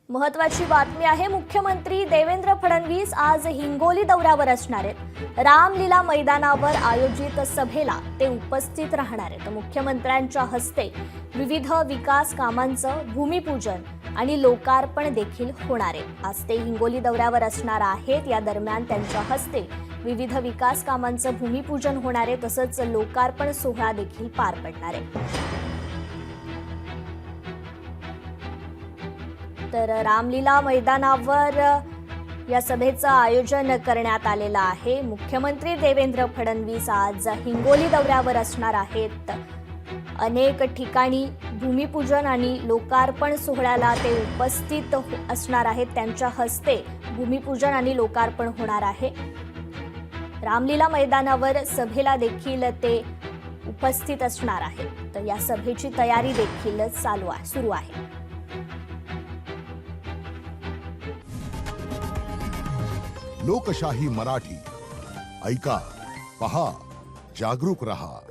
महत्वाची बातमी आहे। मुख्यमंत्री देवेंद्र फडणवीस आज हिंगोली दौऱ्यावर असणार आहेत। रामलीला मैदानावर आयोजित सभेला ते उपस्थित राहणार आहेत। मुख्यमंत्र्यांच्या हस्ते विविध विकास कामांचं भूमिपूजन आणि लोकार्पण देखील होणार आहे। आज ते हिंगोली दौऱ्यावर असणार आहेत। या दरम्यान त्यांच्या हस्ते विविध विकास कामांचं भूमिपूजन होणार आहे, तसंच लोकार्पण सोहळा देखील पार पडणार आहे। तर रामलीला मैदानावर या सभेचं आयोजन करण्यात आलेलं आहे। मुख्यमंत्री देवेंद्र फडणवीस आज हिंगोली दौऱ्यावर असणार आहेत। अनेक ठिकाणी भूमिपूजन आणि लोकार्पण सोहळ्याला ते उपस्थित असणार आहेत। त्यांच्या हस्ते भूमिपूजन आणि लोकार्पण होणार आहे। रामलीला मैदानावर सभेला देखील ते उपस्थित असणार आहेत। तर या सभेची तयारी देखील सुरू आहे। लोकशाही मराठी ऐका, पहा, जागरूक रहा।